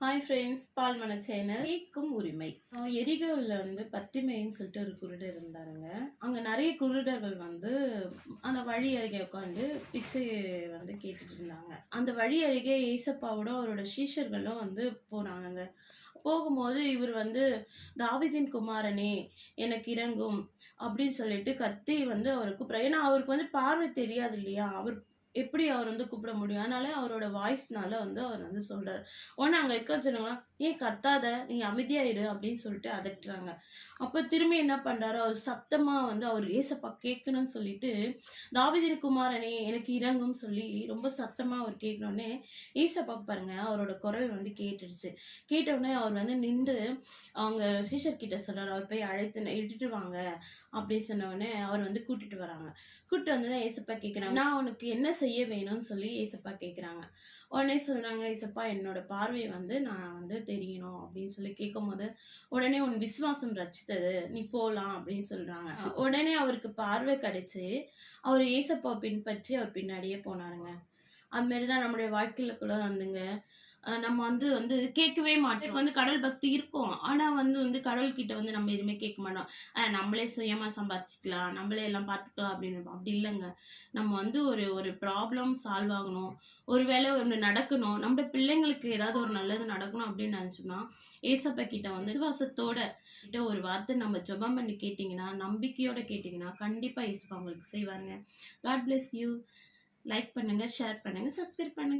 Hi friends, பால்மன channel. கேட்கும் உரிமை. எரிகோவில் வந்து பத்திமைன்னு சொல்லிட்டு ஒரு குருடர் இருந்தாருங்க. அங்கே நிறைய குருடர்கள் வந்து அந்த வழி அருகே உட்காந்து பிச்சை வந்து கேட்டுட்டு இருந்தாங்க. அந்த வழி அருகே ஏசப்பாவோட அவரோட சீஷர்களும் வந்து போனாங்கங்க. போகும்போது இவர் வந்து தாவீதின் குமாரனே எனக்கு இறங்கும் அப்படின்னு சொல்லிட்டு கத்தி வந்து அவர் கூப்பிட்றாரு. ஏன்னா அவருக்கு வந்து பார்வை தெரியாது இல்லையா? அவர் எப்படி அவர் வந்து கூப்பிட முடியும்? அதனால அவரோட வாய்ஸ்னால வந்து அவர் வந்து சொல்றாரு. உடனே அங்க இருக்க ஜனங்கலாம், "ஏன் கத்தாத, நீ அமைதியா இரு" அப்படின்னு சொல்லிட்டு அதட்டுறாங்க. அப்ப திரும்பி என்ன பண்றாரு, அவர் சத்தமா வந்து அவர் ஏசப்பா கேட்கணும்னு சொல்லிட்டு, "தாவீதின் குமாரனே எனக்கு இரங்கும்" சொல்லி ரொம்ப சத்தமா அவர் கேட்கனோனே, ஏசப்பா பாருங்க அவரோட குரல் வந்து கேட்டுடுச்சு. கேட்டவுடனே அவர் வந்து நின்று அவங்க சீஷர் கிட்ட சொல்றாரு, "அவர் போய் இட்டுட்டு வாங்க" அப்படின்னு சொன்னவுடனே அவர் வந்து கூட்டிட்டு வராங்க. கூட்டிட்டு வந்தோனே ஏசப்பா கேட்குறாங்க, "நான் உனக்கு என்ன செய்ய வேணும்னு?" சொல்லி ஏசப்பா கேட்குறாங்க. உடனே சொல்றாங்க, "ஏசப்பா என்னோட பார்வை வந்து நான் வந்து தெரியணும்" அப்படின்னு சொல்லி கேட்கும்போது, உடனே "உன் விசுவாசம் ரட்சித்தது, நீ போலாம்" அப்படின்னு சொல்றாங்க. உடனே அவருக்கு பார்வை கிடைச்சு, அவர் ஏசப்பாவை பின்பற்றி அவர் பின்னாடியே போனாருங்க. அது மாரி தான் நம்முடைய வாழ்க்கையில கூட வந்துங்க. நம்ம வந்து வந்து கேட்கவே மாட்டோம். எனக்கு வந்து கடவுள் பக்தி இருக்கும். ஆனா வந்து கடவுள்கிட்ட வந்து நம்ம எதுவுமே கேட்க மாட்டோம். நம்மளே சுயமா சம்பாரிச்சுக்கலாம், நம்மளே எல்லாம் பார்த்துக்கலாம் அப்படின்னு இருப்போம். அப்படி இல்லங்க. நம்ம வந்து ஒரு ஒரு ப்ராப்ளம் சால்வ் ஆகணும். ஒரு வேளை ஒண்ணு நடக்கணும். நம்ம பிள்ளைங்களுக்கு ஏதாவது ஒரு நல்லது நடக்கணும் அப்படின்னு நினைச்சோம்னா, ஏசப்பா கிட்ட வந்து விசுவாசத்தோட கிட்ட ஒரு வார்த்தை நம்ம ஜெபம் பண்ணி கேட்டீங்கன்னா, நம்பிக்கையோட கேட்டீங்கன்னா, கண்டிப்பா ஏசப்பா உங்களுக்கு செய்வாருங்க. God bless you. லைக் பண்ணுங்க, ஷேர் பண்ணுங்க, சப்ஸ்கிரைப் பண்ணுங்க.